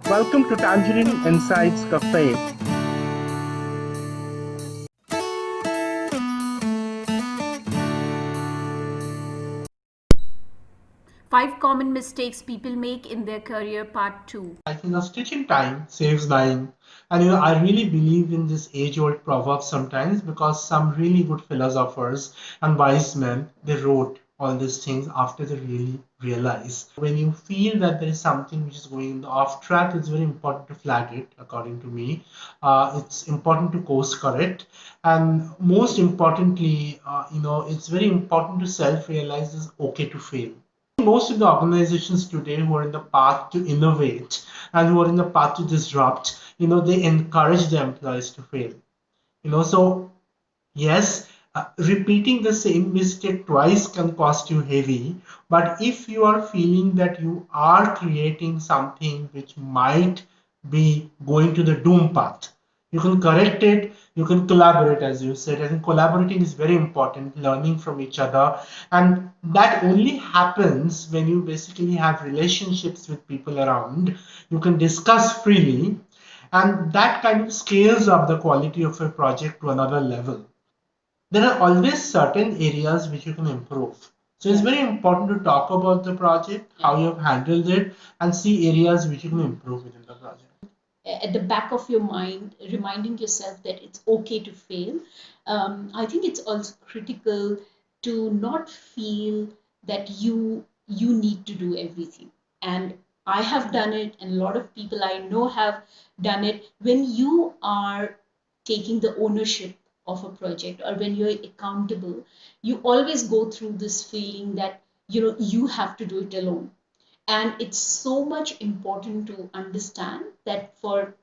Welcome to Tangerine Insights Cafe. Five common mistakes people make in their career, part 2. I think stitching time saves nine. And I really believe in this age-old proverb sometimes because some really good philosophers and wise men they wrote all these things after they really realize. When you feel that there is something which is going off track, it's very important to flag it, according to me. It's important to course correct, and most importantly, it's very important to self-realize it's okay to fail. Most of the organizations today who are in the path to innovate and who are in the path to disrupt, they encourage the employees to fail. So yes, repeating the same mistake twice can cost you heavy, but if you are feeling that you are creating something which might be going to the doom path, you can correct it, you can collaborate, as you said. I think collaborating is very important, learning from each other, and that only happens when you basically have relationships with people around. You can discuss freely, and that kind of scales up the quality of a project to another level. There are always certain areas which you can improve. So it's very important to talk about the project, how you have handled it, and see areas which you can improve within the project. At the back of your mind, reminding yourself that it's okay to fail. I think it's also critical to not feel that you need to do everything. And I have done it, and a lot of people I know have done it. When you are taking the ownership of a project, or when you're accountable, you always go through this feeling that you have to do it alone. And it's so much important to understand that for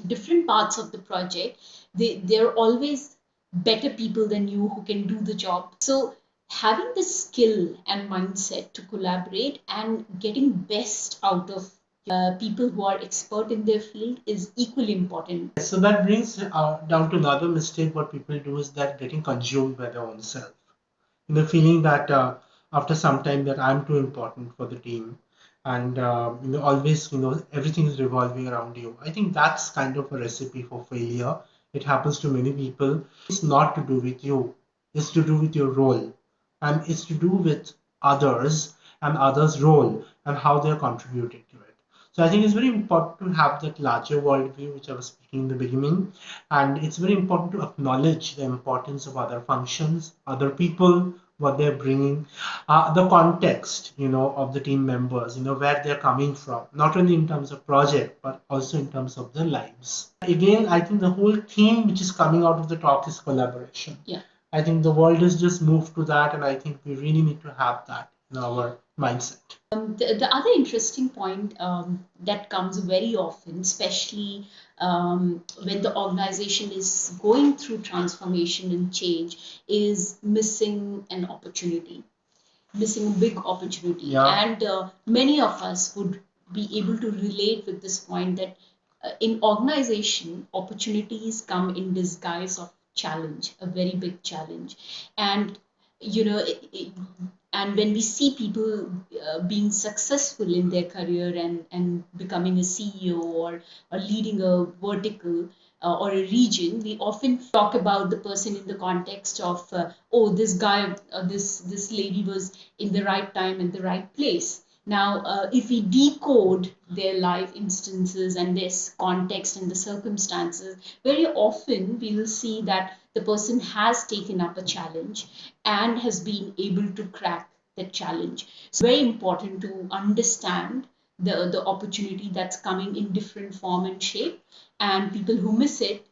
different parts of the project, there are always better people than you who can do the job. So having the skill and mindset to collaborate and getting best out of people who are expert in their field is equally important. So that brings down to another mistake. What people do is that getting consumed by their own self. Feeling that after some time that I'm too important for the team, and always everything is revolving around you. I think that's kind of a recipe for failure. It happens to many people. It's not to do with you. It's to do with your role, and it's to do with others and others' role and how they're contributing to it. So I think it's very important to have that larger worldview, which I was speaking in the beginning, and it's very important to acknowledge the importance of other functions, other people, what they're bringing, the context, of the team members, where they're coming from, not only in terms of project, but also in terms of their lives. Again, I think the whole theme which is coming out of the talk is collaboration. Yeah. I think the world has just moved to that, and I think we really need to have that in our mindset. The other interesting point that comes very often, especially when the organization is going through transformation and change, is missing an opportunity, missing a big opportunity. Yeah. And many of us would be able to relate with this point that in organization, opportunities come in disguise of challenge, a very big challenge. And you know it, and when we see people being successful in their career and becoming a CEO, or leading a vertical or a region, we often talk about the person in the context of oh, this guy, this lady was in the right time and the right place. Now, if we decode their life instances and this context and the circumstances, very often we will see that the person has taken up a challenge and has been able to crack that challenge. So, very important to understand the opportunity that's coming in different form and shape, and people who miss it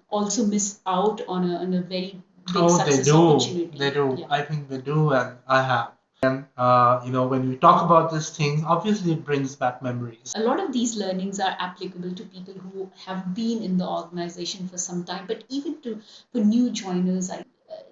also miss out on a very big Oh, they success do. opportunity. They do. Yeah. I think they do, and I have. And when we talk about these things, obviously it brings back memories. A lot of these learnings are applicable to people who have been in the organization for some time, but even to for new joiners,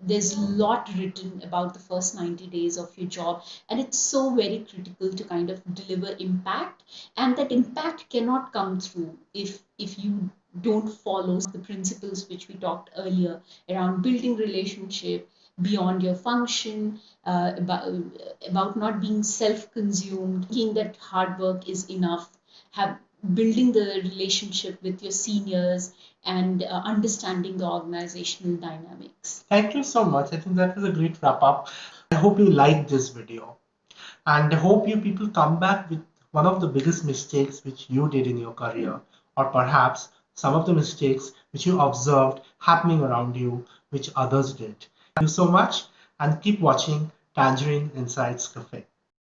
there's a lot written about the first 90 days of your job, and it's so very critical to kind of deliver impact, and that impact cannot come through if you don't follow the principles which we talked earlier around building relationship beyond your function, about not being self-consumed, thinking that hard work is enough, have building the relationship with your seniors, and understanding the organizational dynamics. Thank you so much. I think that was a great wrap up. I hope you liked this video, and I hope you people come back with one of the biggest mistakes which you did in your career, or perhaps some of the mistakes which you observed happening around you, which others did. Thank you so much, and keep watching Tangerine Insights Cafe.